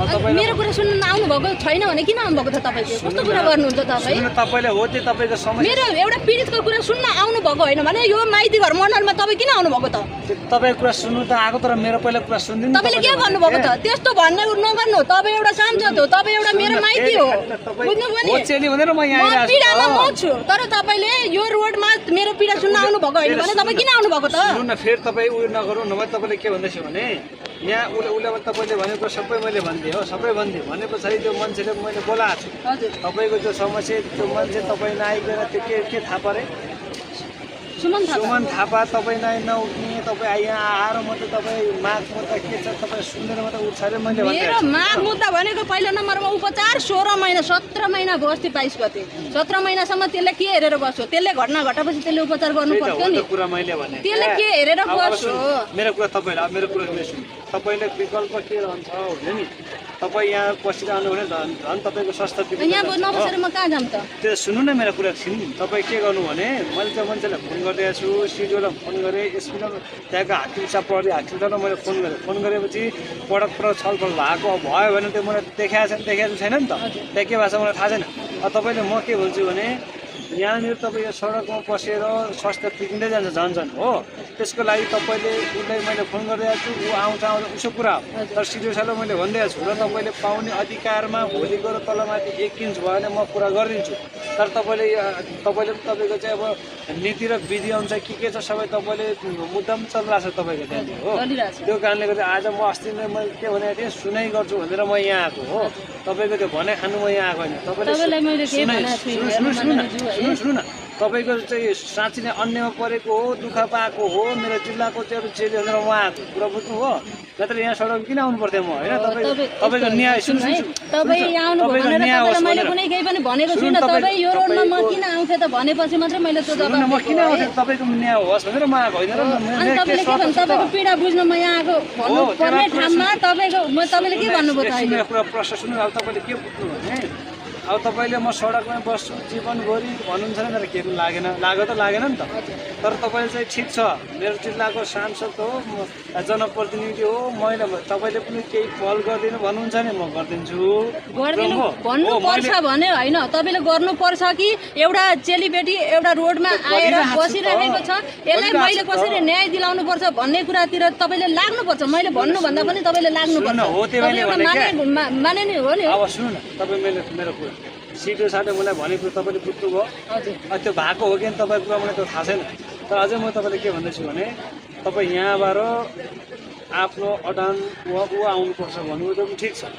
मेरो कुरा सुन्न आउनु भएको छैन भने किन आउनु भएको त तपाईले कस्तो कुरा गर्नुहुन्छ तपाई तपाईले हो त्यो तपाईको समस्या मेरो एउटा पीडितको कुरा सुन्न आउनु भएको होइन भने यो माइती घर मण्डलमा तपाई किन आउनु भएको त तपाईको कुरा सुन्नु त आएको तर मेरो पहिला कुरा सुन्दिनु तपाईले के गर्नु भएको त त्यस्तो भन्ने नगर्नु तपाई एउटा सांसद हो तपाई एउटा मेरो माइती हो बुझ्नुभयो नि हो चेली भनेर म यहाँ आइराछु पीडामा म छु तर तपाईले यो रोडमा मेरो पीडा सुन्न आउनु भएको होइन भने तपाई किन आउनु भएको त सुन्नु न फेरि तपाई उयो नगर्नु नभए तपाईले के भन्दैछ भने यहाँ उले तपाईले भनेको सबै मैले भन्दिए हो सबै भन्दिए भने पछाडि त्यो मान्छेले मैले बोलाएको छु हजुर तपाईको जो समस्या त्यो मान्छे तपाई नआइकन त्यो के थाहा परे सुमन थापा तपाईँ नउठ्ने तपाईँ यहाँ आएर मात्रै तपाईँ माग मुद्दा के छ तपाईँ सुनेर मात्रै उठ्छ अरे मैले मेरो माग मुद्दा भनेको पहिलो नम्बरमा उपचार 16 महिना 17 महिना भयो अस्ति 22 गते 17 महिनासम्म त्यसले के हेरेर बस्यो त्यसले घटना घटेपछि त्यसले उपचार गर्नु पर्छ नि कुरा मैले भने त्यसले के हेरेर बस्यो मेरो कुरा तपाईले मेरो कुरा सुन्नु तपाईले विकल्प के रहन्छ हो नि तपाईँ यहाँ बसिरहनु भने झन् तपाईँको स्वास्थ्य यहाँ नबसेर म कहाँ जाम त त्यो सुन्नु न मेरो कुरा छिन् तपाईँ के गर्नु भने मैले त्यो मान्छेलाई फोन गरिदिएको छु सिडिओलाई फोन गरेँ एसपीलाई त्यहाँको हाकिम साहब प्रहरी हाकिम साहबलाई मैले फोन गरेपछि पटक छलफल भएको भयो भने त्यो मलाई देखाएको छैन नि त त्यहाँ के भएको छ मलाई थाहा छैन तपाईँले म के भन्छु भने यहाँनिर तपाईँ यो सडकमा बसेर स्वास्थ्य बिग्रिँदै जान्छ झन् हो त्यसको लागि तपाईँले उसलाई मैले फोन गरिदिएको छु ऊ आउँछ उसो कुरा हो तर सिडिओ साहबलाई मैले भनिदिएको छु र तपाईँले पाउने अधिकारमा भोलि गएर तलमाथि 1 इन्च भयो भने म पुरा गरिदिन्छु तर तपाईँले तपाईँको चाहिँ अब नीति र विधि अनुसार के छ सबै तपाईँले मुद्दा पनि चलिरहेको छ तपाईँको त्यहाँ हो त्यो कारणले गर्दा आज म अस्ति नै मैले के भनेको थिएँ सुनाइ गर्छु भनेर म यहाँ आएको हो तपाईँको त्यो भनाइ खानु म यहाँ आएको होइन तपाईँले सुन्नु न तपाईँको चाहिँ साँच्चै नै अन्यमा परेको हो दुःख पाएको हो मेरो जिल्लाको चाहिँ चेली भनेर म आएको कुरा बुझ्नु हो नत्र यहाँ सडक किन आउनु पर्थ्यो म होइन तपाईँको न्याय तपाईँ आउनु भनेर तपाईँलाई मैले कुनै केही पनि भनेको छुइनँ तपाईँ यो रोडमा म किन आउँथे त भनेपछि मात्रै मैले त्यो जवाफ म किन आउँथे तपाईँको न्याय होस् भनेर म आएको होइन र तपाईँले के भन्नु तपाईँको पीडा बुझ्न म यहाँ आएको भन्नु पर्ने ठाउँमा तपाईँले के भन्नुभयो त अहिले कुरा प्रश्न सुन्नु अब तपाईँले के बुझ्नु भने अब तपाईँले म सडकमै बस्छु जीवनभरि भन्नुहुन्छ नि तर केही पनि लाग्यो त लागेन नि त तर तपाईँले चाहिँ ठिक छ मेरो जिल्लाको सांसद हो जनप्रतिनिधि हो मैले तपाईँले पनि केही पहल गरिदिनु भन्नुहुन्छ नि म गरिदिन्छु भन्नुपर्छ भने होइन तपाईँले गर्नुपर्छ कि एउटा चेलीबेटी एउटा रोडमा आएर बसिरहेको छ यसलाई मैले कसरी न्याय दिलाउनु पर्छ भन्ने कुरातिर तपाईँले लाग्नुपर्छ मैले भन्नुभन्दा पनि तपाईँले लाग्नुपर्छ माने नि हो नि अब सुन्नु न तपाईँ मेरो कुरा सिडिओ साहबले मलाई भनेको तपाईँले बुझ्नुभयो त्यो भएको हो कि तपाईँको कुरा मलाई त्यो थाहा छैन तर अझै म तपाईँले के भन्दैछु भने तपाईँ यहाँबाट आफ्नो अडान ऊ आउनुपर्छ भन्नु त्यो पनि ठिक छ